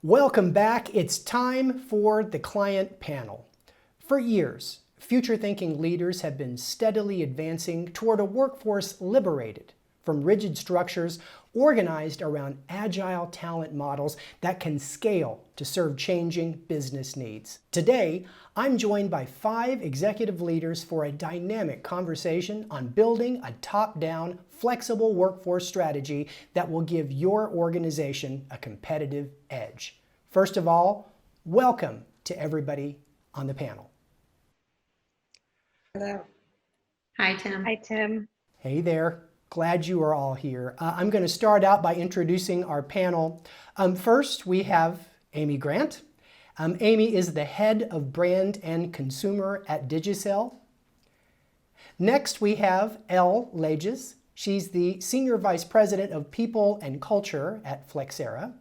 Welcome back. It's time for the client panel. For years, future-thinking leaders have been steadily advancing toward a workforce liberated from rigid structures organized around agile talent models that can scale to serve changing business needs. Today, I'm joined by 5 executive leaders for a dynamic conversation on building a top-down, flexible workforce strategy that will give your organization a competitive edge. First of all, welcome to everybody on the panel. Hello. Hi, Tim. Hi, Tim. Hey there. Glad you are all here. I'm going to start out by introducing our panel. First, we have Amy Grant. Amy is the head of brand and consumer at Digicel. Next, we have Elle Lages. She's the senior vice president of people and culture at Flexera.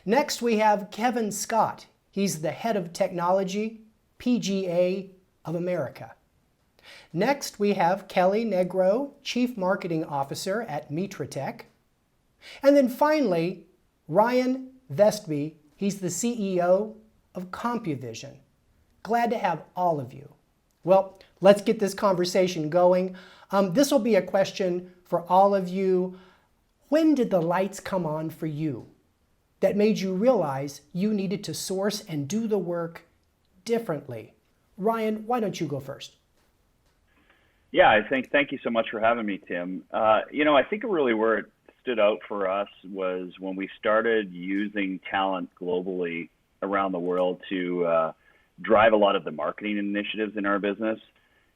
Next, we have Kevin Scott. He's the head of technology, PGA of America. Next, we have Kelli Negro, Chief Marketing Officer at Mitratech. And then finally, Ryan Vestby. He's the CEO of CompuVision. Glad to have all of you. Well, let's get this conversation going. This will be a question for all of you. When did the lights come on for you that made you realize you needed to source and do the work differently? Ryan, why don't you go first? Yeah, thank you so much for having me, Tim. I think really where it stood out for us was when we started using talent globally around the world to drive a lot of the marketing initiatives in our business.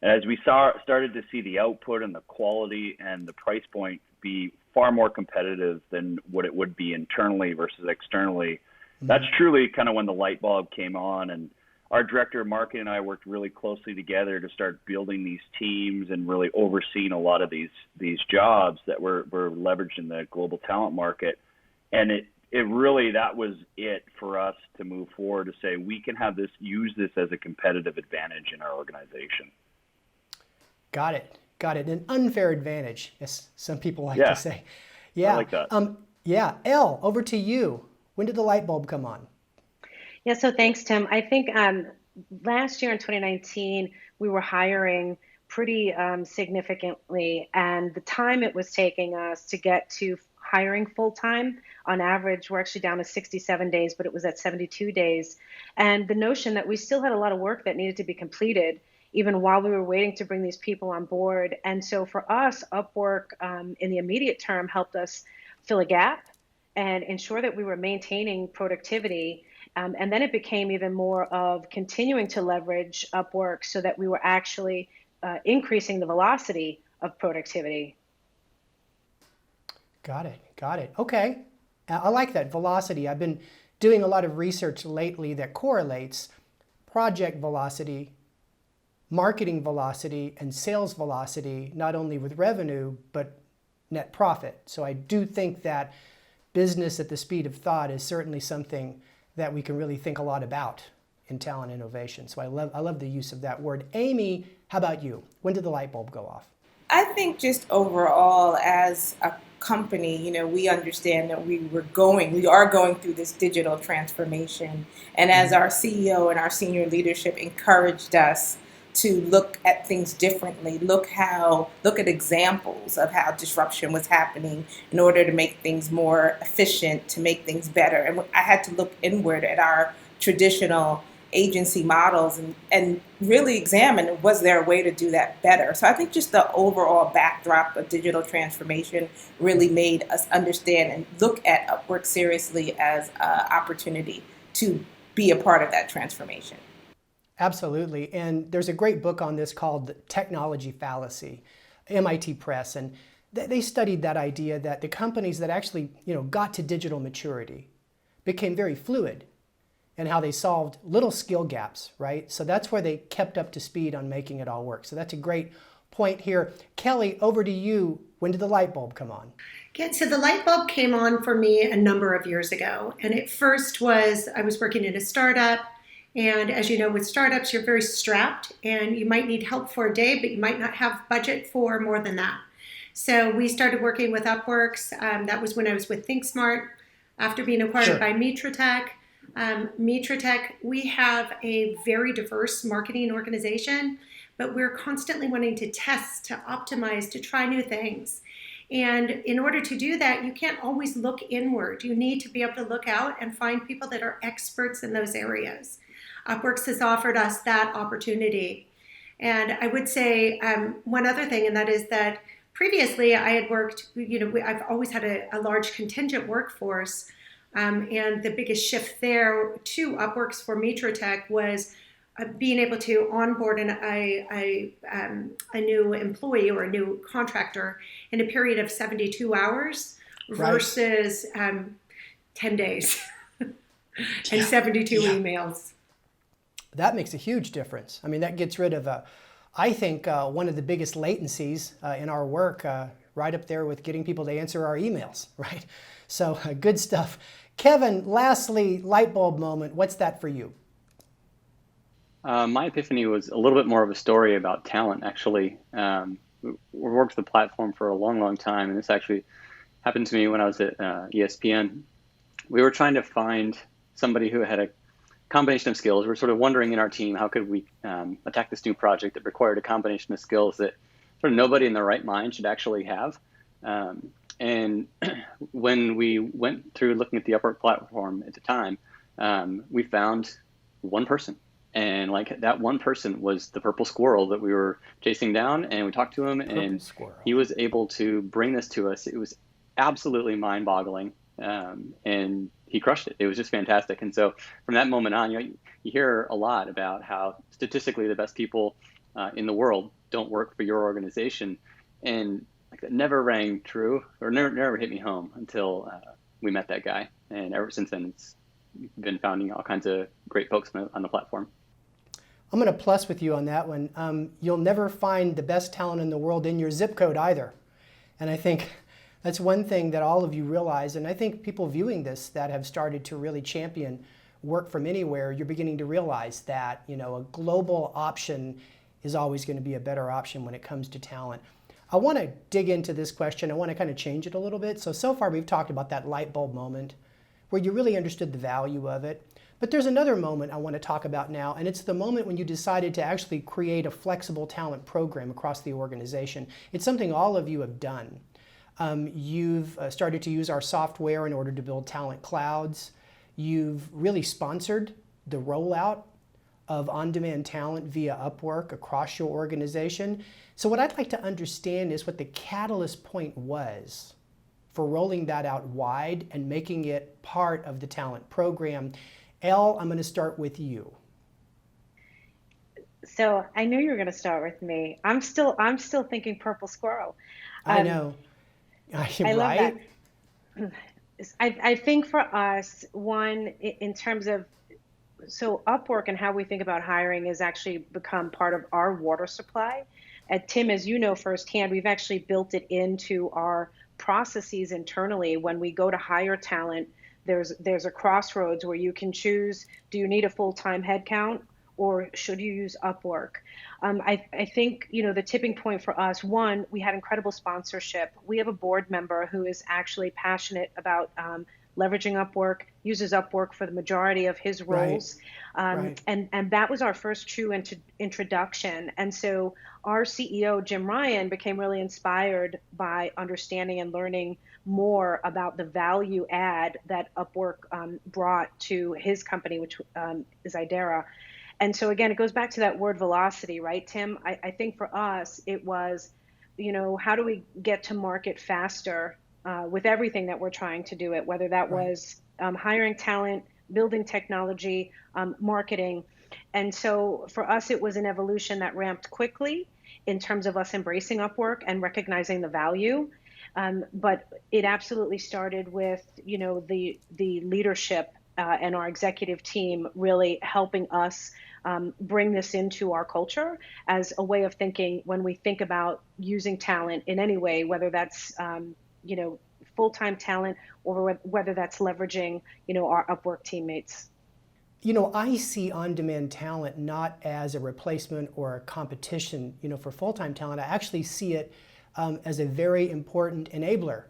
And as we started to see the output and the quality and the price point be far more competitive than what it would be internally versus externally, that's truly kind of when the light bulb came on. And our director of marketing and I worked really closely together to start building these teams and really overseeing a lot of these jobs that were leveraged in the global talent market. And it really, that was it for us to move forward to say, we can use this as a competitive advantage in our organization. Got it. An unfair advantage, as some people like to say. Yeah. I like that. Elle, over to you. When did the light bulb come on? Yeah, so thanks, Tim. I think last year in 2019, we were hiring pretty significantly, and the time it was taking us to get to hiring full-time, on average, we're actually down to 67 days, but it was at 72 days. And the notion that we still had a lot of work that needed to be completed, even while we were waiting to bring these people on board. And so for us, Upwork in the immediate term helped us fill a gap and ensure that we were maintaining productivity. And then it became even more of continuing to leverage Upwork so that we were actually increasing the velocity of productivity. Got it. Okay. I like that, velocity. I've been doing a lot of research lately that correlates project velocity, marketing velocity, and sales velocity, not only with revenue, but net profit. So I do think that business at the speed of thought is certainly something that we can really think a lot about in talent innovation. So I love the use of that word. Amy, how about you? When did the light bulb go off? I think just overall as a company, we understand that we are going through this digital transformation. And as our CEO and our senior leadership encouraged us to look at things differently, look at examples of how disruption was happening in order to make things more efficient, to make things better. And I had to look inward at our traditional agency models and really examine, was there a way to do that better? So I think just the overall backdrop of digital transformation really made us understand and look at Upwork seriously as an opportunity to be a part of that transformation. Absolutely. And there's a great book on this called The Technology Fallacy, MIT Press. And they studied that idea that the companies that actually got to digital maturity became very fluid and how they solved little skill gaps, right? So that's where they kept up to speed on making it all work. So that's a great point here. Kelli, over to you. When did the light bulb come on? Yeah, so the light bulb came on for me a number of years ago. And it first was, I was working in a startup. And as you know, with startups, you're very strapped and you might need help for a day, but you might not have budget for more than that. So we started working with Upworks. That was when I was with ThinkSmart. After being acquired Sure. by Mitratech, we have a very diverse marketing organization, but we're constantly wanting to test, to optimize, to try new things. And in order to do that, you can't always look inward. You need to be able to look out and find people that are experts in those areas. Upworks has offered us that opportunity. And I would say one other thing, and that is that previously I had worked, I've always had a large contingent workforce. And the biggest shift there to Upworks for Mitratech was being able to onboard a new employee or a new contractor in a period of 72 hours versus 10 days and 72 emails. That makes a huge difference. I mean, that gets rid of, I think, one of the biggest latencies in our work, right up there with getting people to answer our emails, right? So good stuff. Kevin, lastly, Lightbulb Moment. What's that for you? My epiphany was a little bit more of a story about talent, actually. We worked the platform for a long, long time, and this actually happened to me when I was at ESPN. We were trying to find somebody who had a combination of skills. We're sort of wondering in our team, how could we attack this new project that required a combination of skills that sort of nobody in their right mind should actually have. And when we went through looking at the Upwork platform at the time, we found one person. And like that one person was the purple squirrel that we were chasing down, and we talked to him, and he was able to bring this to us. It was absolutely mind-boggling, and he crushed it. It was just fantastic. And so from that moment on, you hear a lot about how statistically the best people in the world don't work for your organization, and like that never rang true, or never hit me home until we met that guy. And ever since then, it's been founding all kinds of great folks on the platform. I'm going to plus with you on that one. You'll never find the best talent in the world in your zip code either. And I think that's one thing that all of you realize. And I think people viewing this that have started to really champion work from anywhere, you're beginning to realize that, a global option is always going to be a better option when it comes to talent. I want to dig into this question. I want to kind of change it a little bit. So far we've talked about that light bulb moment where you really understood the value of it. But there's another moment I want to talk about now, and it's the moment when you decided to actually create a flexible talent program across the organization. It's something all of you have done. You've started to use our software in order to build talent clouds. You've really sponsored the rollout of OnDemand Talent via Upwork across your organization. So what I'd like to understand is what the catalyst point was for rolling that out wide and making it part of the talent program. Elle, I'm going to start with you. So I knew you were going to start with me. I'm still thinking purple squirrel. I know. I love that. I think for us, one, in terms of, so Upwork and how we think about hiring has actually become part of our water supply. At Tim, as you know firsthand, we've actually built it into our processes internally. When we go to hire talent, there's a crossroads where you can choose, do you need a full-time headcount or should you use Upwork? I think, the tipping point for us, one, we had incredible sponsorship. We have a board member who is actually passionate about leveraging Upwork, uses Upwork for the majority of his roles. Right. And that was our first true introduction. And so our CEO, Jim Ryan, became really inspired by understanding and learning more about the value add that Upwork brought to his company, which is Idera. And so again, it goes back to that word velocity, right, Tim? I think for us, it was, how do we get to market faster with everything that we're trying to do it, whether that was hiring talent, building technology, marketing. And so for us, it was an evolution that ramped quickly in terms of us embracing Upwork and recognizing the value. But it absolutely started with, the leadership and our executive team really helping us bring this into our culture as a way of thinking when we think about using talent in any way, whether that's, full-time talent or whether that's leveraging, our Upwork teammates. I see on-demand talent not as a replacement or a competition, for full-time talent. I actually see it as a very important enabler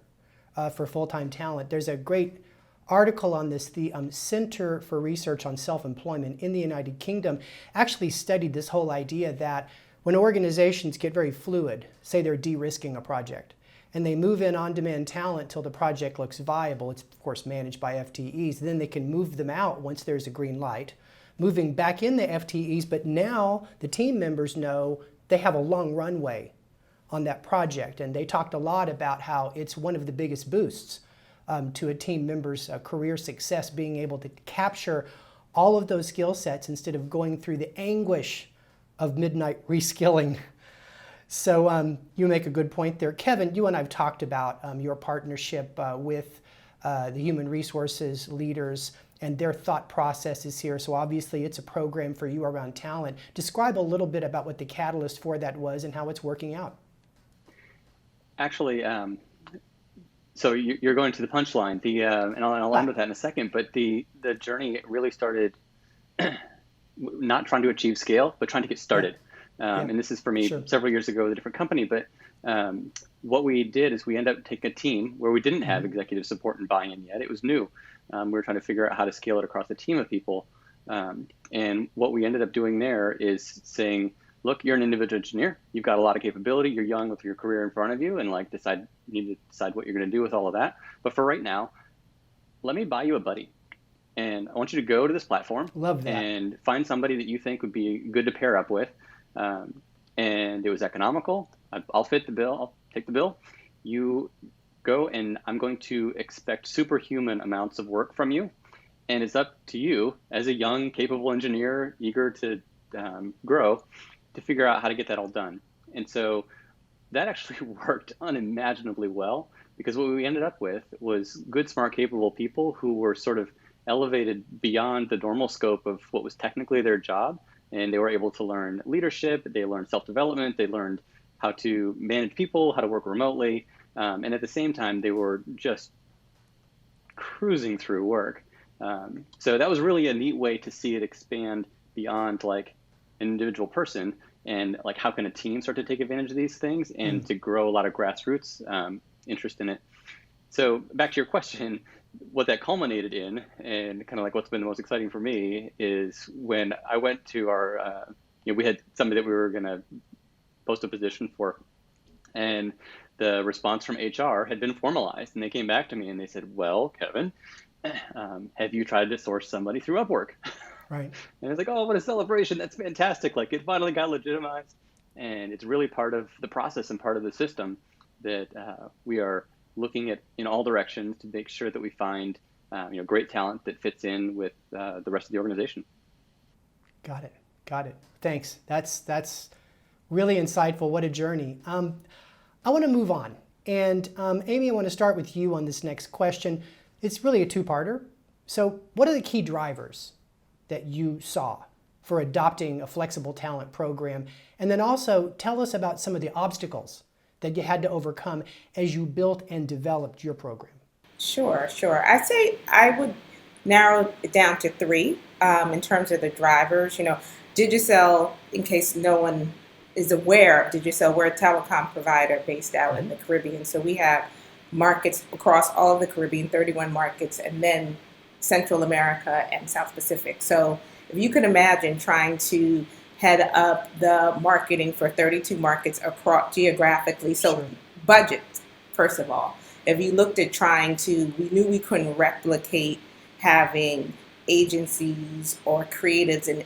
for full-time talent. There's a great article on this, the Center for Research on Self-Employment in the United Kingdom actually studied this whole idea that when organizations get very fluid, say they're de-risking a project, and they move in on-demand talent till the project looks viable, it's of course managed by FTEs, then they can move them out once there's a green light, moving back in the FTEs, but now the team members know they have a long runway on that project. And they talked a lot about how it's one of the biggest boosts to a team member's career success, being able to capture all of those skill sets instead of going through the anguish of midnight reskilling. So you make a good point there. Kevin, you and I have talked about your partnership with the human resources leaders and their thought processes here. So obviously it's a program for you around talent. Describe a little bit about what the catalyst for that was and how it's working out. Actually, so you're going to the punchline, and I'll end with that in a second, but the journey really started not trying to achieve scale, but trying to get started. And this is for me several years ago with a different company, but what we did is we ended up taking a team where we didn't have executive support and buy-in yet. It was new. We were trying to figure out how to scale it across a team of people. And what we ended up doing there is saying, look, you're an individual engineer. You've got a lot of capability. You're young with your career in front of you, and you need to decide what you're going to do with all of that. But for right now, let me buy you a buddy. And I want you to go to this platform and find somebody that you think would be good to pair up with. And it was economical. I'll fit the bill. I'll take the bill. You go, and I'm going to expect superhuman amounts of work from you. And it's up to you as a young, capable engineer, eager to grow, to figure out how to get that all done. And so that actually worked unimaginably well, because what we ended up with was good, smart, capable people who were sort of elevated beyond the normal scope of what was technically their job. And they were able to learn leadership, they learned self-development, they learned how to manage people, how to work remotely. And at the same time, they were just cruising through work. So that was really a neat way to see it expand beyond like an individual person, and like how can a team start to take advantage of these things and to grow a lot of grassroots interest in it. So back to your question, what that culminated in, and kind of like what's been the most exciting for me, is when I went to our, we had somebody that we were going to post a position for, and the response from HR had been formalized, and they came back to me and they said, well, Kevin, have you tried to source somebody through Upwork? Right. And it's like, oh, what a celebration. That's fantastic. Like, it finally got legitimized. And it's really part of the process and part of the system that we are looking at in all directions to make sure that we find great talent that fits in with the rest of the organization. Got it. Thanks. That's really insightful. What a journey. I want to move on. And Amy, I want to start with you on this next question. It's really a two-parter. So what are the key drivers that you saw for adopting a flexible talent program? And then also tell us about some of the obstacles that you had to overcome as you built and developed your program. Sure. I'd say I would narrow it down to three in terms of the drivers. Digicel, in case no one is aware of Digicel, we're a telecom provider based out in the Caribbean. So we have markets across all of the Caribbean, 31 markets, and then Central America and South Pacific. So if you can imagine trying to head up the marketing for 32 markets across geographically, so budget, first of all. If you looked at we knew we couldn't replicate having agencies or creatives in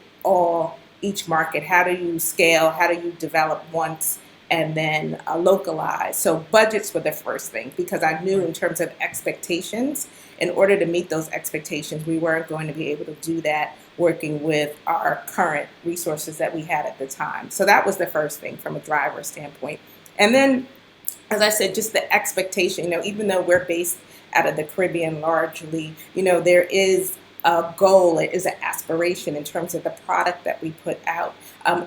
each market. How do you scale? How do you develop once and then localize? So budgets were the first thing, because I knew in terms of expectations, in order to meet those expectations, we weren't going to be able to do that working with our current resources that we had at the time. So that was the first thing from a driver standpoint. And then, as I said, just the expectation, even though we're based out of the Caribbean largely, there is a goal, it is an aspiration in terms of the product that we put out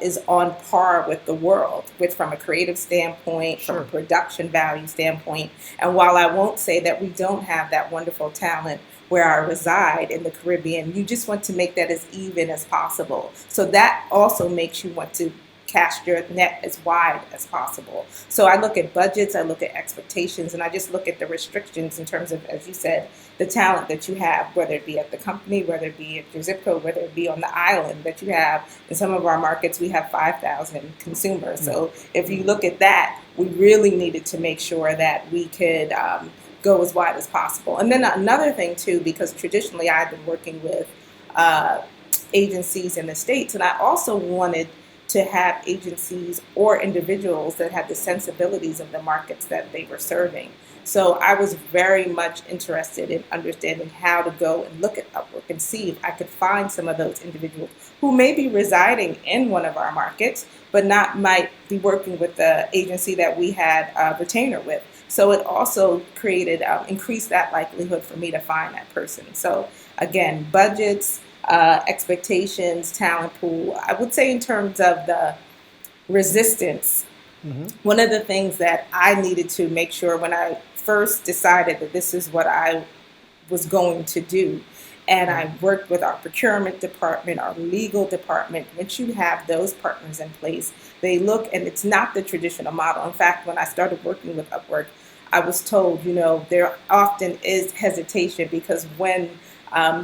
is on par with the world, from a creative standpoint, from a production value standpoint. And while I won't say that we don't have that wonderful talent where I reside in the Caribbean, you just want to make that as even as possible. So that also makes you want to cast your net as wide as possible. So I look at budgets, I look at expectations, and I just look at the restrictions in terms of, as you said, the talent that you have, whether it be at the company, whether it be at your zip code, whether it be on the island that you have. In some of our markets, we have 5,000 consumers. So if you look at that, we really needed to make sure that we could go as wide as possible. And then another thing too, because traditionally I've been working with agencies in the States, and I also wanted to have agencies or individuals that had the sensibilities of the markets that they were serving. So I was very much interested in understanding how to go and look at Upwork and see if I could find some of those individuals who may be residing in one of our markets, but might be working with the agency that we had a retainer with. So it also created, increased that likelihood for me to find that person. So again, budgets, expectations, talent pool. I would say in terms of the resistance, one of the things that I needed to make sure when I first decided that this is what I was going to do, and I worked with our procurement department, our legal department. Once you have those partners in place, they look, and it's not the traditional model. In fact, when I started working with Upwork, I was told, there often is hesitation because when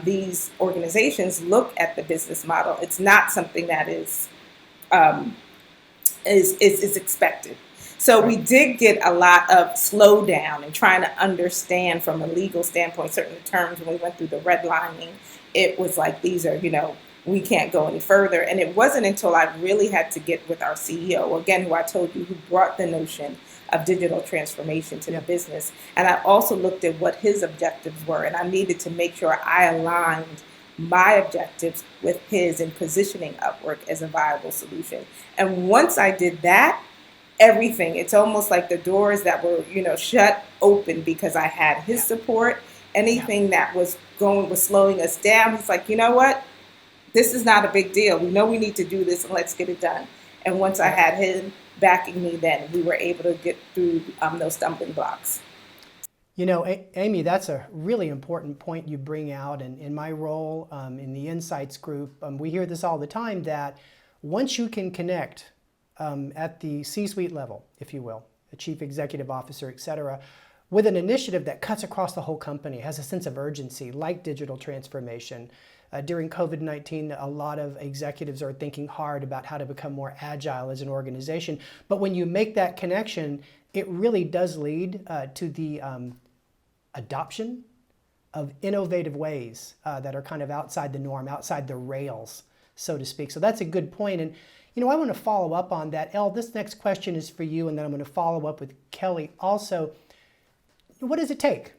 these organizations look at the business model, it's not something that is expected. So we did get a lot of slowdown in trying to understand from a legal standpoint certain terms. When we went through the redlining, it was like, these are, we can't go any further. And it wasn't until I really had to get with our CEO, again, who I told you, who brought the notion of digital transformation to the business. And I also looked at what his objectives were, and I needed to make sure I aligned my objectives with his in positioning Upwork as a viable solution. And once I did that, everything, it's almost like the doors that were, shut open because I had his support. Anything that was slowing us down, he's like, you know what? This is not a big deal. We know we need to do this and let's get it done. And once I had him backing me, then we were able to get through those stumbling blocks. Amy, that's a really important point you bring out. And in my role in the Insights Group, we hear this all the time, that once you can connect at the C-suite level, if you will, a chief executive officer, et cetera, with an initiative that cuts across the whole company, has a sense of urgency, like digital transformation. During COVID-19, a lot of executives are thinking hard about how to become more agile as an organization. But when you make that connection, it really does lead to the adoption of innovative ways that are kind of outside the norm, outside the rails, so to speak. So that's a good point. And I want to follow up on that. Elle, this next question is for you, and then I'm going to follow up with Kelli also. What does it take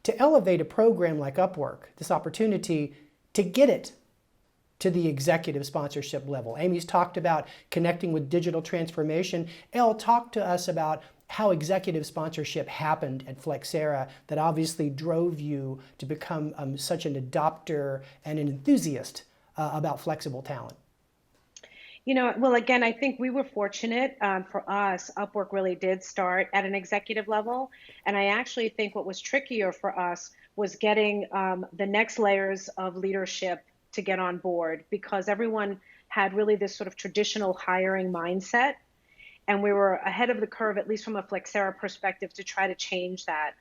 to elevate a program like Upwork, this opportunity, to get it to the executive sponsorship level? Amy's talked about connecting with digital transformation. Elle, talk to us about how executive sponsorship happened at Flexera that obviously drove you to become such an adopter and an enthusiast about flexible talent. Well, again, I think we were fortunate. For us, Upwork really did start at an executive level. And I actually think what was trickier for us was getting the next layers of leadership to get on board, because everyone had really this sort of traditional hiring mindset. And we were ahead of the curve, at least from a Flexera perspective, to try to change that.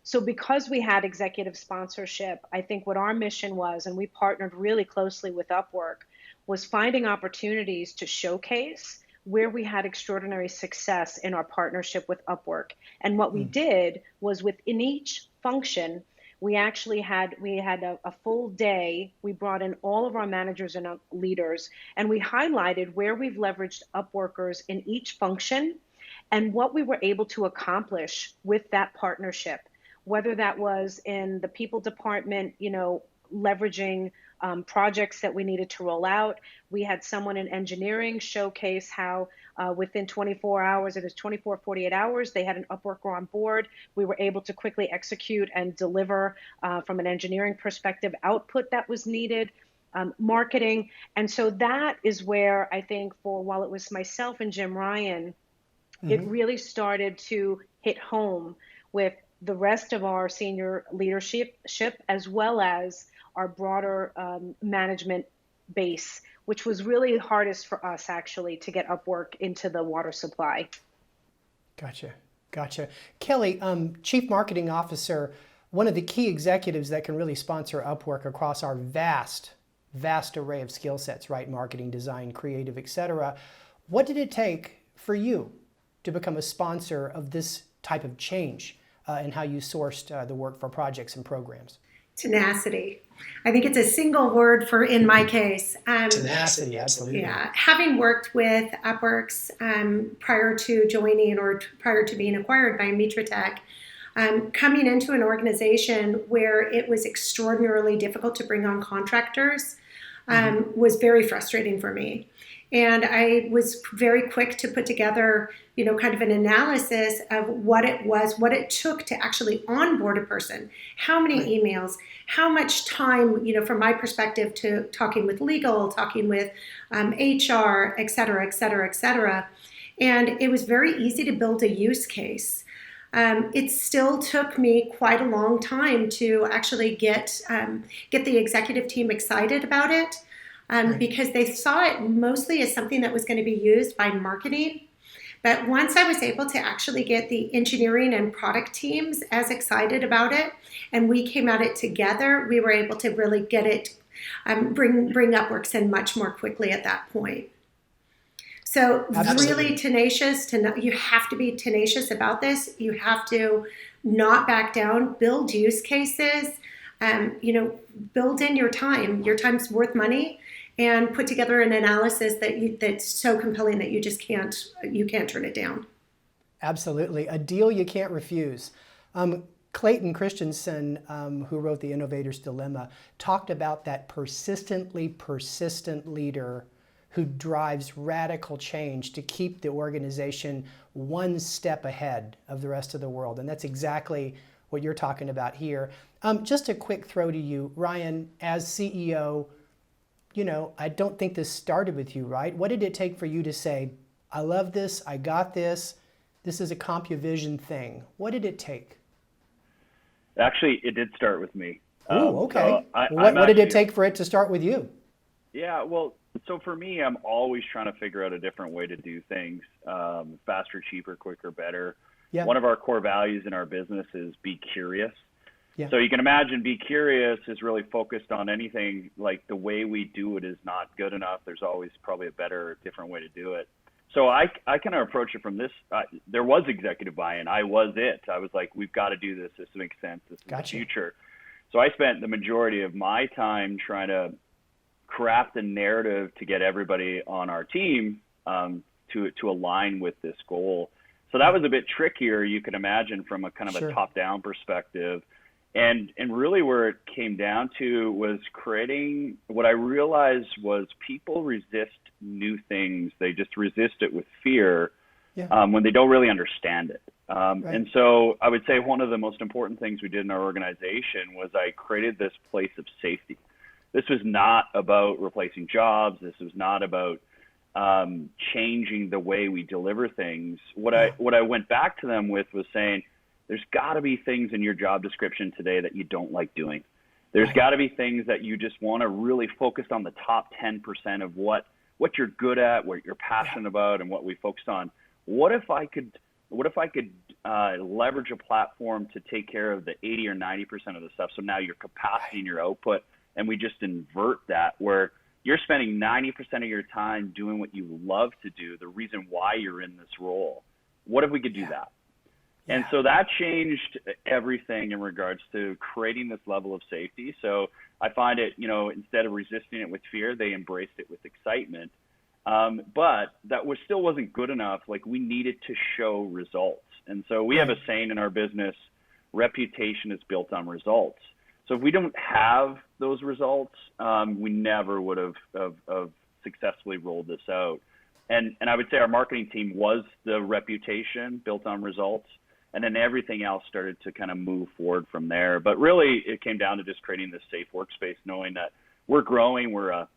So because we had executive sponsorship, I think what our mission was, and we partnered really closely with Upwork, was finding opportunities to showcase where we had extraordinary success in our partnership with Upwork. And what we did was, within each function, we actually had a full day. We brought in all of our managers and leaders, and we highlighted where we've leveraged Upworkers in each function and what we were able to accomplish with that partnership, whether that was in the people department, leveraging projects that we needed to roll out. We had someone in engineering showcase how within 24 hours, it was 24, 48 hours, they had an Upworker on board. We were able to quickly execute and deliver from an engineering perspective output that was needed, marketing. And so that is where I think, while it was myself and Jim Ryan, it really started to hit home with the rest of our senior leadership, as well as our broader management base, which was really hardest for us actually to get Upwork into the water supply. Gotcha. Kelli, Chief Marketing Officer, one of the key executives that can really sponsor Upwork across our vast array of skill sets, right? Marketing, design, creative, etc. What did it take for you to become a sponsor of this type of change in how you sourced the work for projects and programs? Tenacity. I think it's a single word for, in my case. Tenacity, absolutely. Yeah. Having worked with Upworks prior to joining or prior to being acquired by Mitratech, coming into an organization where it was extraordinarily difficult to bring on contractors was very frustrating for me. And I was very quick to put together, kind of an analysis of what it took to actually onboard a person, how many emails, how much time, from my perspective, to talking with legal, talking with HR, et cetera, et cetera, et cetera. And it was very easy to build a use case. It still took me quite a long time to actually get the executive team excited about it. Because they saw it mostly as something that was going to be used by marketing. But once I was able to actually get the engineering and product teams as excited about it, and we came at it together, we were able to really get it, bring Upworks in much more quickly at that point. So really tenacious, you have to be tenacious about this. You have to not back down, build use cases, build in your time. Your time's worth money. And put together an analysis that's so compelling that you can't turn it down. Absolutely. A deal you can't refuse. Clayton Christensen, who wrote The Innovator's Dilemma, talked about that persistently persistent leader who drives radical change to keep the organization one step ahead of the rest of the world. And that's exactly what you're talking about here. Just a quick throw to you, Ryan, as CEO. I don't think this started with you, right? What did it take for you to say, I love this, I got this, this is a CompuVision thing? What did it take? Actually, it did start with me. Oh, okay. So what did it take for it to start with you? Yeah, well, so for me, I'm always trying to figure out a different way to do things, faster, cheaper, quicker, better. Yeah. One of our core values in our business is be curious. Yeah. So you can imagine be curious is really focused on anything like the way we do it is not good enough. There's always probably a better, different way to do it. So I kind of approach it from this. There was executive buy-in. I was it. I was like, we've got to do this. This makes sense. This is the future. So I spent the majority of my time trying to craft a narrative to get everybody on our team to align with this goal. So that was a bit trickier, you can imagine, from a kind of a top-down perspective. And really where it came down to was creating, what I realized was people resist new things. They just resist it with fear when they don't really understand it. And so I would say one of the most important things we did in our organization was I created this place of safety. This was not about replacing jobs. This was not about changing the way we deliver things. What I went back to them with was saying, there's got to be things in your job description today that you don't like doing. There's got to be things that you just want to really focus on the top 10% of what you're good at, what you're passionate about, and what we focused on. What if I could leverage a platform to take care of the 80 or 90% of the stuff? So now your capacity and your output, and we just invert that where you're spending 90% of your time doing what you love to do, the reason why you're in this role. What if we could do that? And so that changed everything in regards to creating this level of safety. So I find it, instead of resisting it with fear, they embraced it with excitement. But that still wasn't good enough. Like, we needed to show results. And so we have a saying in our business, reputation is built on results. So if we don't have those results, we never would have successfully rolled this out. And I would say our marketing team was the reputation built on results. And then everything else started to kind of move forward from there. But really, it came down to just creating this safe workspace, knowing that we're growing. We're a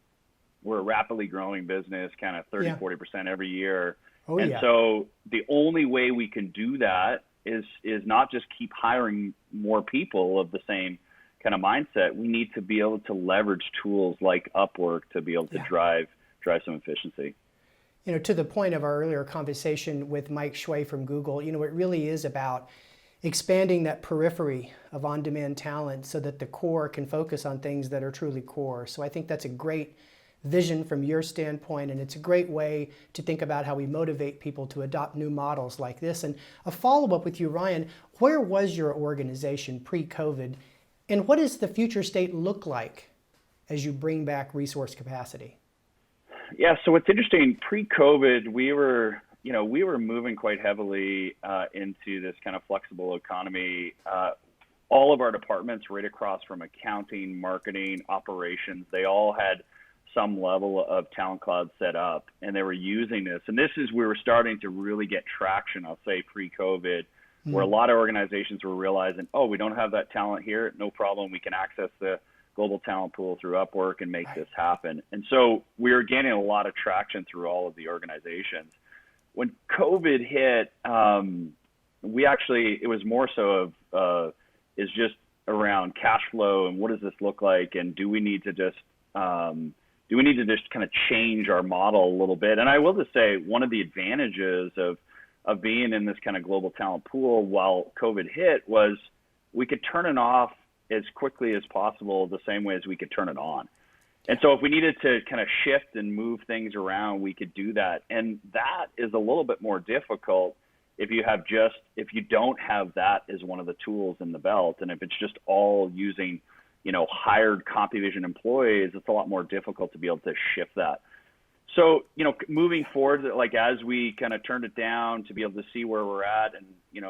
rapidly growing business, kind of 30-40% every year. So the only way we can do that is not just keep hiring more people of the same kind of mindset, we need to be able to leverage tools like Upwork to be able to drive some efficiency. To the point of our earlier conversation with Mike Shui from Google, it really is about expanding that periphery of on-demand talent so that the core can focus on things that are truly core. So I think that's a great vision from your standpoint, and it's a great way to think about how we motivate people to adopt new models like this. And a follow-up with you, Ryan, where was your organization pre-COVID, and what does the future state look like as you bring back resource capacity? Yeah, so what's interesting, pre-COVID, we were moving quite heavily into this kind of flexible economy. All of our departments right across from accounting, marketing, operations, they all had some level of Talent Cloud set up, and they were using this. And this is, we were starting to really get traction, I'll say, pre-COVID, where a lot of organizations were realizing, oh, we don't have that talent here, no problem, we can access the global talent pool through Upwork and make this happen. And so we were gaining a lot of traction through all of the organizations. When COVID hit, it was more so of, is just around cash flow and what does this look like, and do we need to just kind of change our model a little bit? And I will just say, one of the advantages of being in this kind of global talent pool while COVID hit was we could turn it off as quickly as possible, the same way as we could turn it on. And so if we needed to kind of shift and move things around, we could do that. And that is a little bit more difficult if you don't have that as one of the tools in the belt. And if it's just all using, hired CompuVision employees, it's a lot more difficult to be able to shift that. So, moving forward, like as we kind of turned it down to be able to see where we're at, and,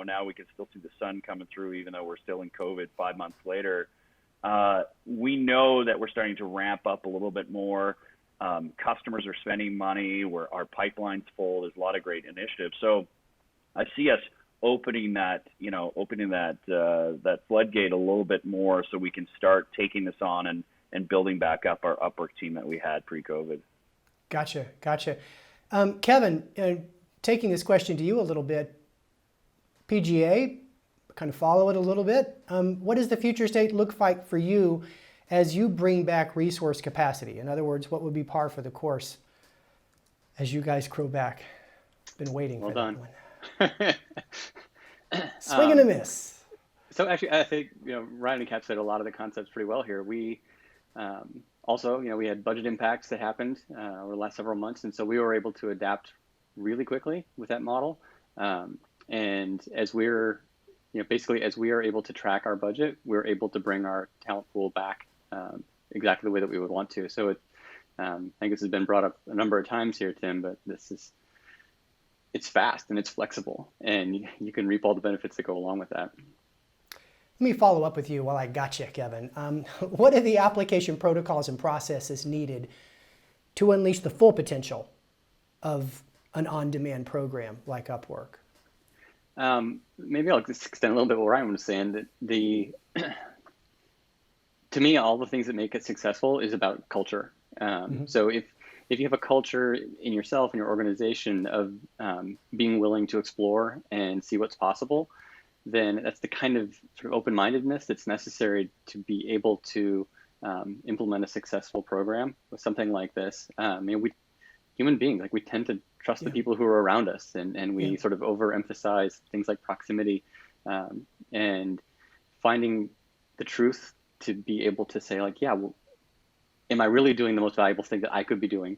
now we can still see the sun coming through, even though we're still in COVID 5 months later, we know that we're starting to ramp up a little bit more. Customers are spending money, our pipeline's full. There's a lot of great initiatives. So I see us opening that floodgate a little bit more so we can start taking this on and building back up our Upwork team that we had pre-COVID. Gotcha. Kevin, taking this question to you a little bit, PGA, kind of follow it a little bit. What does the future state look like for you as you bring back resource capacity? In other words, what would be par for the course as you guys crow back? Been waiting for that one. Swing and a miss. So actually, I think Ryan encapsulated a lot of the concepts pretty well here. We also, we had budget impacts that happened over the last several months, and so we were able to adapt really quickly with that model. And as we're, as we are able to track our budget, we're able to bring our talent pool back exactly the way that we would want to. So I think this has been brought up a number of times here, Tim, but it's fast and it's flexible, and you can reap all the benefits that go along with that. Let me follow up with you while I got you, Kevin. What are the application protocols and processes needed to unleash the full potential of an on-demand program like Upwork? Maybe I'll just extend a little bit what Ryan was saying. That to me, all the things that make it successful is about culture. So if you have a culture in yourself and your organization of being willing to explore and see what's possible, then that's the kind of sort of open-mindedness that's necessary to be able to implement a successful program with something like this. We human beings, we tend to trust the people who are around us, and we sort of overemphasize things like proximity, and finding the truth to be able to say am I really doing the most valuable thing that I could be doing?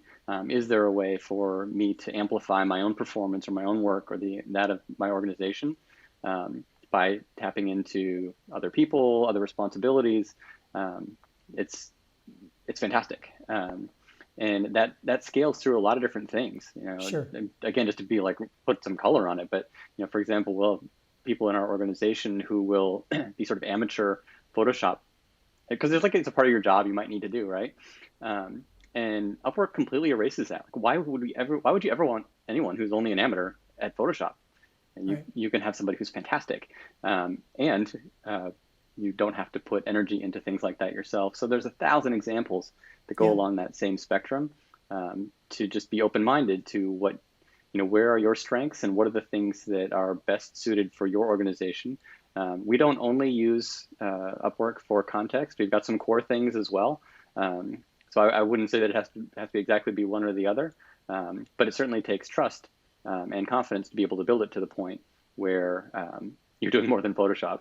Is there a way for me to amplify my own performance or my own work or that of my organization by tapping into other people, other responsibilities? It's fantastic. And that scales through a lot of different things. Sure. Again, just to put some color on it. But for example, we'll have people in our organization who will be sort of amateur Photoshop, because it's a part of your job you might need to do, right? And Upwork completely erases that. Why would you ever want anyone who's only an amateur at Photoshop? And you can have somebody who's fantastic, and you don't have to put energy into things like that yourself. So there's 1,000 examples that go along that same spectrum, to just be open-minded to where are your strengths and what are the things that are best suited for your organization, We don't only use Upwork for context. We've got some core things as well. So I wouldn't say that it has to exactly be one or the other, but it certainly takes trust and confidence to be able to build it to the point where you're doing more than Photoshop.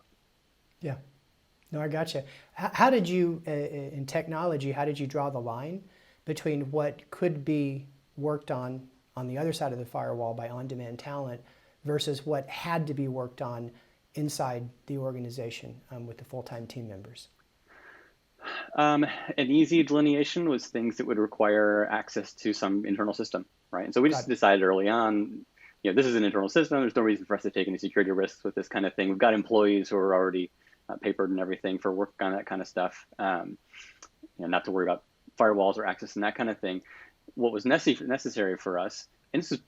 Yeah. No, I gotcha. How did you, in technology, how did you draw the line between what could be worked on the other side of the firewall by OnDemand Talent versus what had to be worked on inside the organization with the full-time team members? An easy delineation was things that would require access to some internal system, right? And so we just decided early on, this is an internal system. There's no reason for us to take any security risks with this kind of thing. We've got employees who are already papered and everything for work on that kind of stuff. Not to worry about firewalls or access and that kind of thing. What was necessary for us, and this is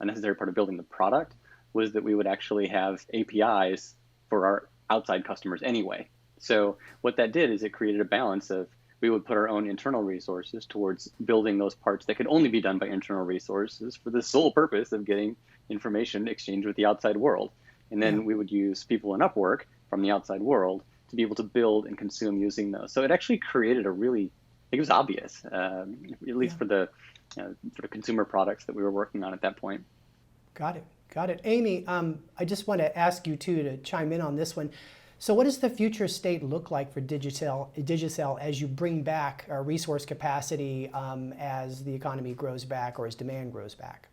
a necessary part of building the product, was that we would actually have APIs for our outside customers anyway. So what that did is it created a balance of we would put our own internal resources towards building those parts that could only be done by internal resources for the sole purpose of getting information exchanged with the outside world. And then we would use people in Upwork from the outside world to be able to build and consume using those. So it actually created I think it was obvious, at least for the sort of consumer products that we were working on at that point. Got it. Amy, I just want to ask you too to chime in on this one. So what does the future state look like for Digicel as you bring back resource capacity as the economy grows back or as demand grows back?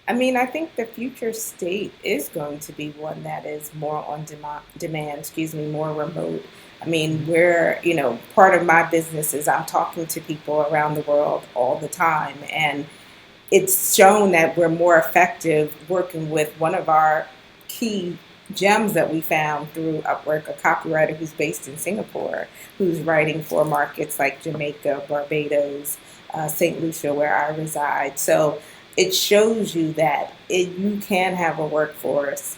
I mean, I think the future state is going to be one that is more on demand, more remote. I mean, part of my business is I'm talking to people around the world all the time, and it's shown that we're more effective working with one of our key gems that we found through Upwork, a copywriter who's based in Singapore, who's writing for markets like Jamaica, Barbados, St. Lucia, where I reside. So it shows you that you can have a workforce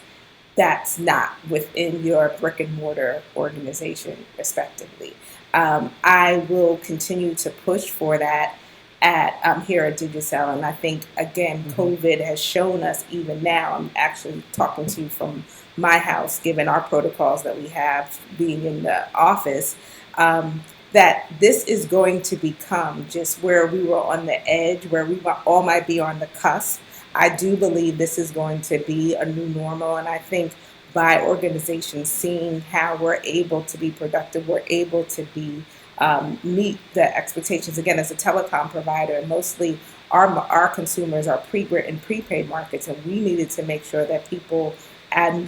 that's not within your brick and mortar organization, respectively. I will continue to push for that here at Digicel, and I think again, COVID has shown us even now. I'm actually talking to you from my house, given our protocols that we have being in the office, that this is going to become just where we were on the edge, where we all might be on the cusp. I do believe this is going to be a new normal, and I think by organizations seeing how we're able to be productive, we're able to be meet the expectations. Again, as a telecom provider, mostly our consumers are pre-grid and prepaid markets, and we needed to make sure that people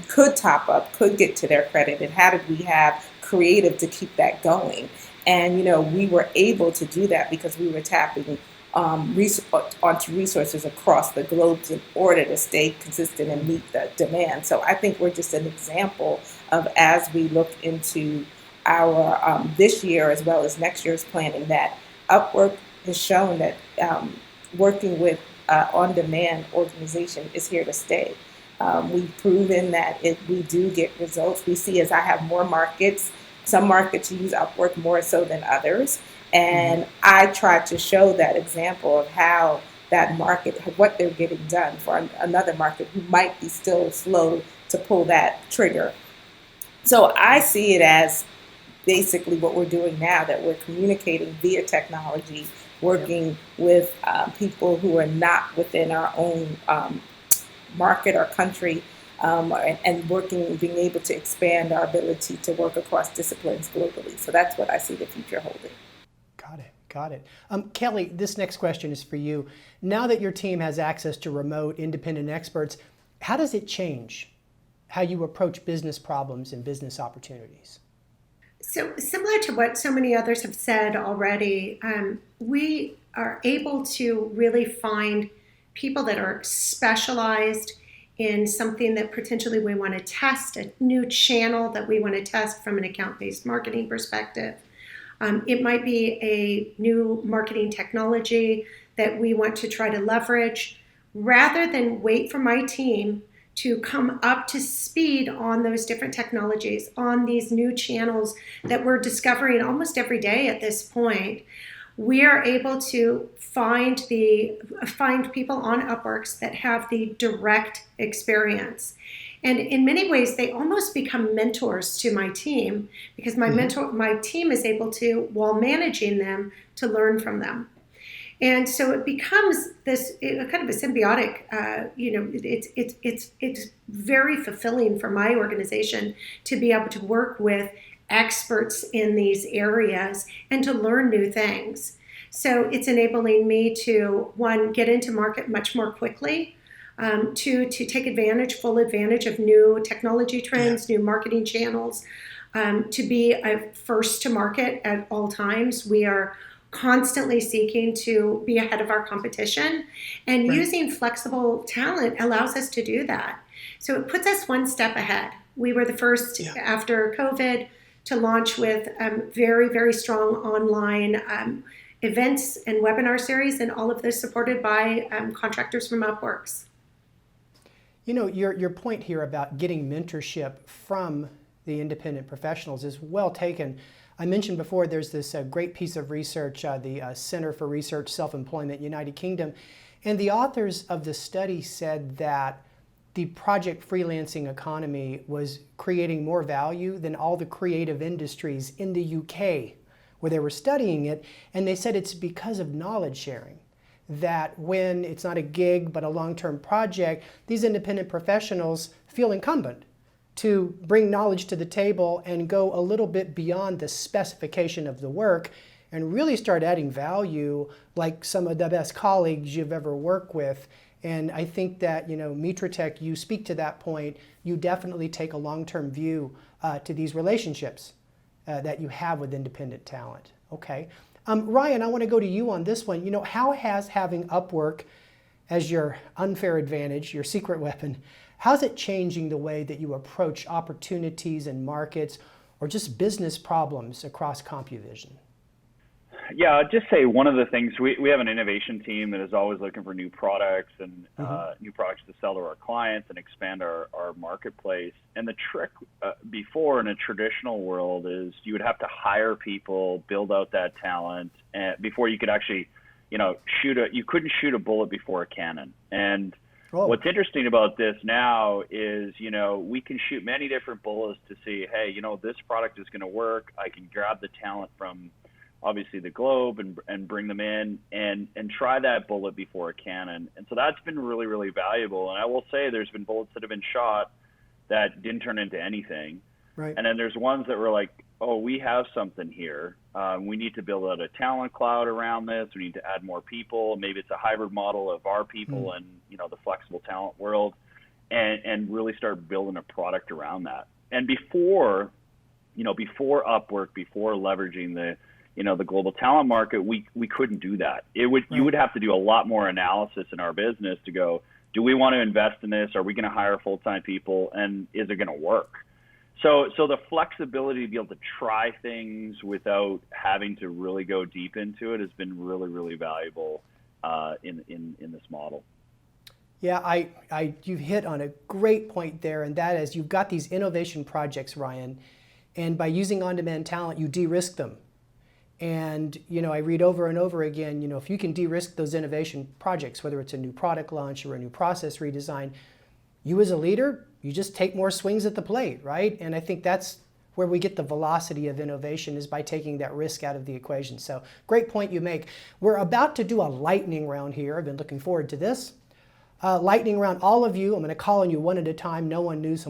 could top up, could get to their credit, and how did we have creative to keep that going? And we were able to do that because we were tapping onto resources across the globe in order to stay consistent and meet the demand. So I think we're just an example of, as we look into our this year as well as next year's planning, that Upwork has shown that working with on-demand organization is here to stay. We've proven that we do get results. We see, as I have more markets, some markets use Upwork more so than others. And I try to show that example of how that market, what they're getting done for another market who might be still slow to pull that trigger. So I see it as basically what we're doing now, that we're communicating via technology, working with people who are not within our own market or country, and being able to expand our ability to work across disciplines globally. So that's what I see the future holding. Got it. Kelli, this next question is for you. Now that your team has access to remote, independent experts, how does it change how you approach business problems and business opportunities? So similar to what so many others have said already, we are able to really find people that are specialized in something that potentially we want to test, a new channel that we want to test from an account-based marketing perspective. It might be a new marketing technology that we want to try to leverage. Rather than wait for my team to come up to speed on those different technologies, on these new channels that we're discovering almost every day at this point, we are able to find people on Upworks that have the direct experience. And in many ways, they almost become mentors to my team because my team is able to, while managing them, to learn from them. And so it becomes this kind of a symbiotic, it's very fulfilling for my organization to be able to work with experts in these areas and to learn new things. So it's enabling me to, one, get into market much more quickly, two, to take full advantage of new technology trends, new marketing channels, to be a first to market at all times. We are constantly seeking to be ahead of our competition, and using flexible talent allows us to do that. So it puts us one step ahead. We were the first after COVID to launch with very, very strong online events and webinar series, and all of this supported by contractors from Upworks. You know, your point here about getting mentorship from the independent professionals is well taken. I mentioned before there's this great piece of research, the Center for Research Self-Employment, United Kingdom, and the authors of the study said that the project freelancing economy was creating more value than all the creative industries in the UK, where they were studying it, and they said it's because of knowledge sharing. That when it's not a gig but a long-term project, these independent professionals feel incumbent to bring knowledge to the table and go a little bit beyond the specification of the work and really start adding value like some of the best colleagues you've ever worked with. And I think that, you know, Mitratech, you speak to that point. You definitely take a long-term view to these relationships that you have with independent talent. Okay. Ryan, I want to go to you on this one. You know, how has having Upwork as your unfair advantage, your secret weapon, how's it changing the way that you approach opportunities and markets or just business problems across CompuVision? Yeah, I'd just say one of the things, we have an innovation team that is always looking for new products and new products to sell to our clients and expand our marketplace. And the trick before in a traditional world is you would have to hire people, build out that talent before you could actually, you know, you couldn't shoot a bullet before a cannon. And what's interesting about this now is, you know, we can shoot many different bullets to see, hey, you know, this product is going to work. I can grab the talent from obviously the globe and bring them in and try that bullet before a cannon. And so that's been really, really valuable. And I will say there's been bullets that have been shot that didn't turn into anything. Right. And then there's ones that were like, oh, we have something here. We need to build out a talent cloud around this. We need to add more people. Maybe it's a hybrid model of our people and, you know, the flexible talent world, and really start building a product around that. And before Upwork, before leveraging the global talent market, we couldn't do that. You would have to do a lot more analysis in our business to go, do we want to invest in this? Are we going to hire full-time people? And is it going to work? So the flexibility to be able to try things without having to really go deep into it has been really, really valuable in this model. Yeah, you hit on a great point there, and that is you've got these innovation projects, Ryan, and by using OnDemand Talent, you de-risk them. And, you know, I read over and over again, you know, if you can de-risk those innovation projects, whether it's a new product launch or a new process redesign, you as a leader, you just take more swings at the plate, right? And I think that's where we get the velocity of innovation, is by taking that risk out of the equation. So great point you make. We're about to do a lightning round here. I've been looking forward to this. Lightning round, all of you, I'm going to call on you one at a time. No one knows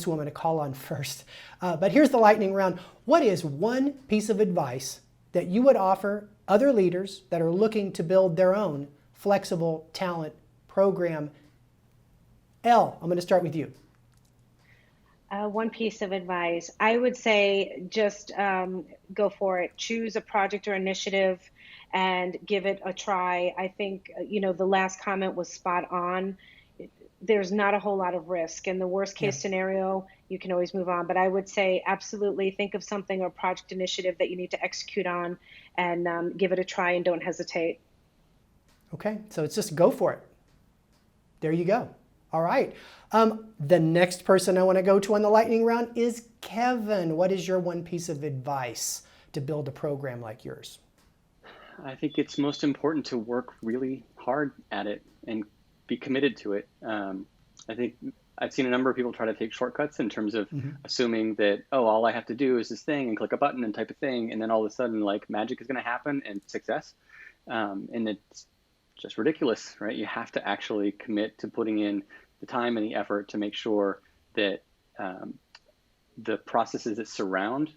who I'm going to call on first. But here's the lightning round. What is one piece of advice that you would offer other leaders that are looking to build their own flexible talent program? Elle, I'm going to start with you. One piece of advice, I would say just go for it. Choose a project or initiative and give it a try. I think, you know, the last comment was spot on. There's not a whole lot of risk. In the worst case scenario, you can always move on. But I would say absolutely think of something or project initiative that you need to execute on and give it a try and don't hesitate. Okay, so it's just go for it. There you go. All right. The next person I want to go to on the lightning round is Kevin. What is your one piece of advice to build a program like yours? I think it's most important to work really hard at it and be committed to it. I think I've seen a number of people try to take shortcuts in terms of assuming that, oh, all I have to do is this thing and click a button and type a thing, and then all of a sudden, like, magic is going to happen and success. And it's just ridiculous, right? You have to actually commit to putting in the time and the effort to make sure that the processes that surround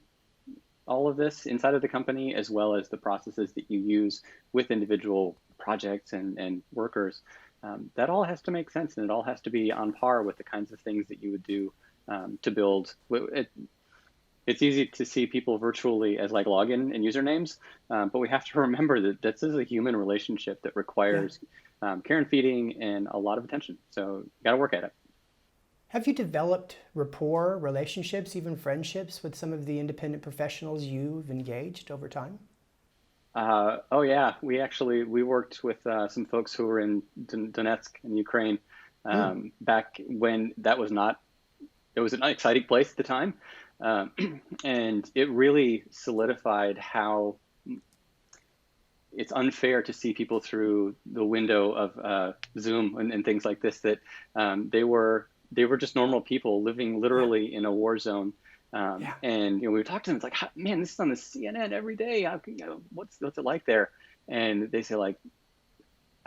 all of this inside of the company, as well as the processes that you use with individual projects and workers, that all has to make sense, and it all has to be on par with the kinds of things that you would do to build. It's easy to see people virtually as like login and usernames, but we have to remember that this is a human relationship that requires care and feeding and a lot of attention. So you got to work at it. Have you developed rapport, relationships, even friendships with some of the independent professionals you've engaged over time? Oh yeah, we worked with some folks who were in Donetsk in Ukraine back when it was an exciting place at the time. And it really solidified how it's unfair to see people through the window of Zoom and things like this, that they were just normal people living literally in a war zone. And we would talk to them. It's like, man, this is on the CNN every day. How can, what's it like there? And they say, like,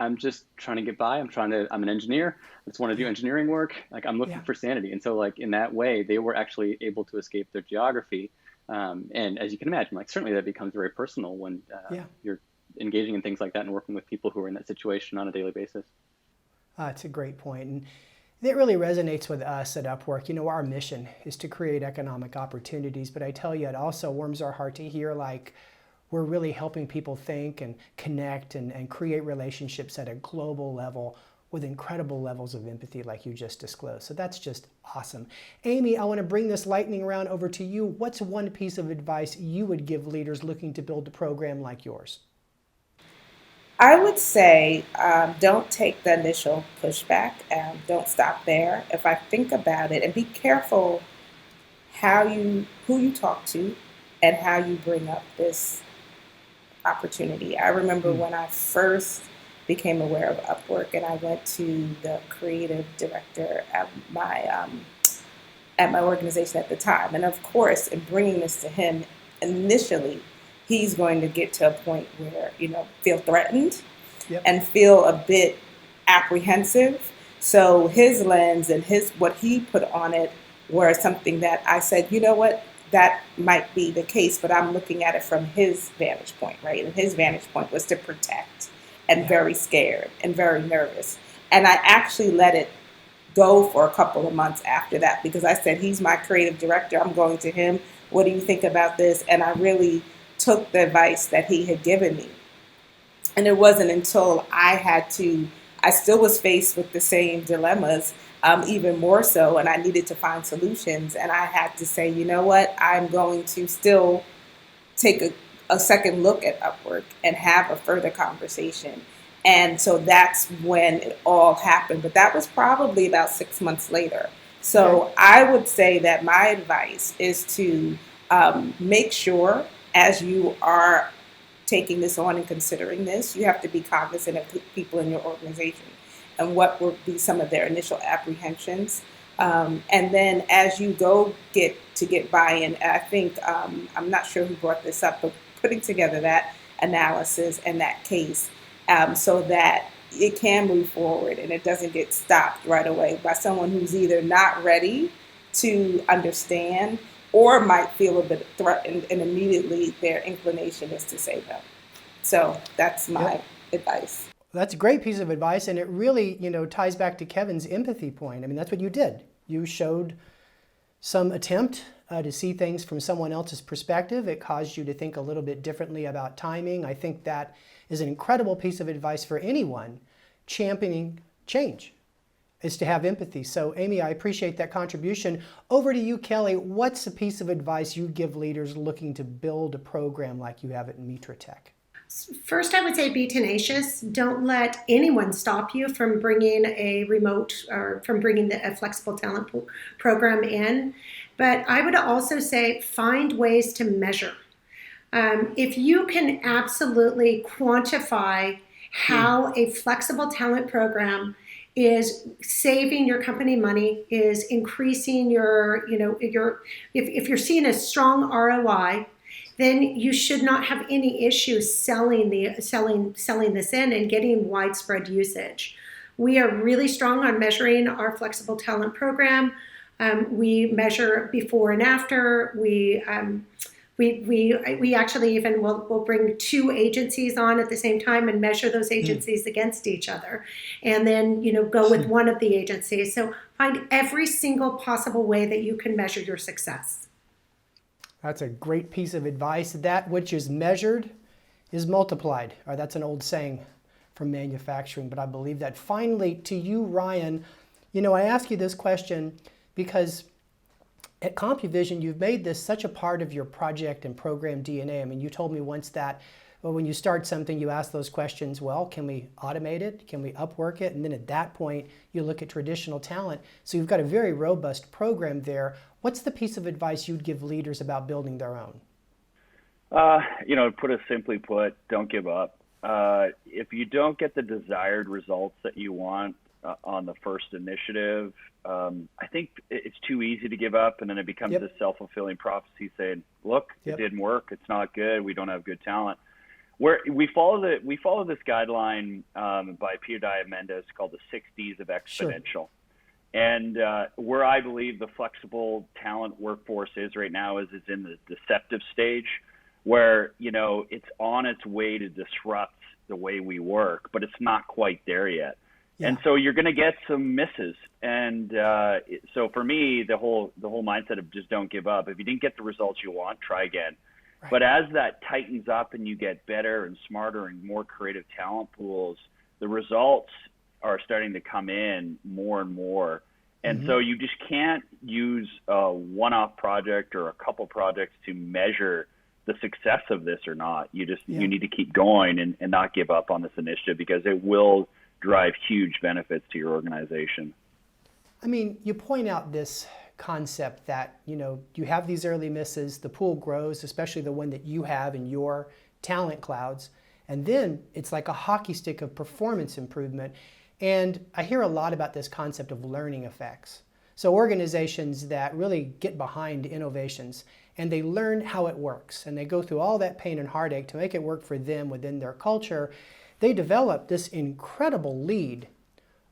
I'm just trying to get by. I'm an engineer. I just want to do engineering work. Like, I'm looking for sanity. And so, like, in that way, they were actually able to escape their geography. And as you can imagine, like, certainly that becomes very personal when you're engaging in things like that and working with people who are in that situation on a daily basis. It's a great point. And it really resonates with us at Upwork. Our mission is to create economic opportunities, but I tell you, it also warms our heart to hear, like, we're really helping people think and connect and create relationships at a global level with incredible levels of empathy like you just disclosed. So that's just awesome. Amy, I want to bring this lightning round over to you. What's one piece of advice you would give leaders looking to build a program like yours? I would say don't take the initial pushback. Don't stop there. If I think about it, and be careful who you talk to and how you bring up this opportunity. I remember when I first became aware of Upwork, and I went to the creative director at my organization at the time, and of course, in bringing this to him initially, he's going to get to a point where, feel threatened and feel a bit apprehensive. So his lens and what he put on it were something that I said, you know what, that might be the case, but I'm looking at it from his vantage point, right? And his vantage point was to protect and very scared and very nervous. And I actually let it go for a couple of months after that, because I said, he's my creative director. I'm going to him. What do you think about this? And I really took the advice that he had given me. And it wasn't until I still was faced with the same dilemmas, even more so, and I needed to find solutions. And I had to say, you know what, I'm going to still take a second look at Upwork and have a further conversation. And so that's when it all happened. But that was probably about 6 months later. So I would say that my advice is to make sure, as you are taking this on and considering this, you have to be cognizant of people in your organization and what will be some of their initial apprehensions. And then as you get buy-in, I think, I'm not sure who brought this up, but putting together that analysis and that case so that it can move forward and it doesn't get stopped right away by someone who's either not ready to understand or might feel a bit threatened, and immediately their inclination is to say no. So that's my advice. That's a great piece of advice, and it really, ties back to Kevin's empathy point. I mean, that's what you did. You showed some attempt to see things from someone else's perspective. It caused you to think a little bit differently about timing. I think that is an incredible piece of advice for anyone championing change, is to have empathy. So Amy, I appreciate that contribution. Over to you, Kelli. What's a piece of advice you'd give leaders looking to build a program like you have at Mitratech? First, I would say be tenacious. Don't let anyone stop you from bringing a remote or from bringing a flexible talent program in. But I would also say find ways to measure. If you can absolutely quantify how a flexible talent program is saving your company money, is increasing if you're seeing a strong ROI, then you should not have any issues selling this in and getting widespread usage. We are really strong on measuring our flexible talent program. We measure before and after. We actually even will bring 2 agencies on at the same time and measure those agencies against each other, and then go with one of the agencies. So find every single possible way that you can measure your success. That's a great piece of advice. That which is measured is multiplied. Or that's an old saying from manufacturing, but I believe that. Finally, to you, Ryan, I ask you this question because at CompuVision, you've made this such a part of your project and program DNA. I mean, you told me once that when you start something, you ask those questions, well, can we automate it? Can we Upwork it? And then at that point, you look at traditional talent. So you've got a very robust program there. What's the piece of advice you'd give leaders about building their own? Simply put, don't give up. If you don't get the desired results that you want on the first initiative, I think it's too easy to give up, and then it becomes a self-fulfilling prophecy saying, look, it didn't work, it's not good, we don't have good talent. We follow this guideline by Peter Diamandis called the 6 Ds of exponential. Sure. And where I believe the flexible talent workforce is right now is it's in the deceptive stage, where it's on its way to disrupt the way we work, but it's not quite there yet. Yeah. And so you're going to get some misses. And so for me, the whole mindset of just don't give up. If you didn't get the results you want, try again. Right. But as that tightens up and you get better and smarter and more creative talent pools, the results are starting to come in more and more. And so you just can't use a one-off project or a couple projects to measure the success of this or not. You need to keep going and not give up on this initiative, because it will drive huge benefits to your organization. I mean, you point out this concept that, you have these early misses, the pool grows, especially the one that you have in your talent clouds, and then it's like a hockey stick of performance improvement. And I hear a lot about this concept of learning effects. So organizations that really get behind innovations and they learn how it works and they go through all that pain and heartache to make it work for them within their culture, they develop this incredible lead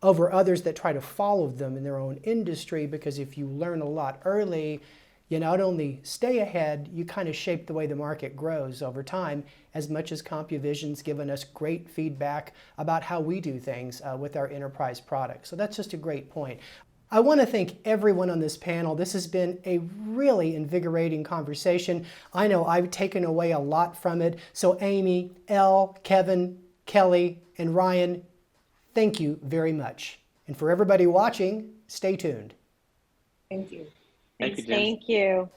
over others that try to follow them in their own industry, because if you learn a lot early, you not only stay ahead, you kind of shape the way the market grows over time, as much as CompuVision's given us great feedback about how we do things with our enterprise products. So that's just a great point. I want to thank everyone on this panel. This has been a really invigorating conversation. I know I've taken away a lot from it. So Amy, Elle, Kevin, Kelli, and Ryan, thank you very much. And for everybody watching, stay tuned. Thank you. Thank you, Jim. Thank you.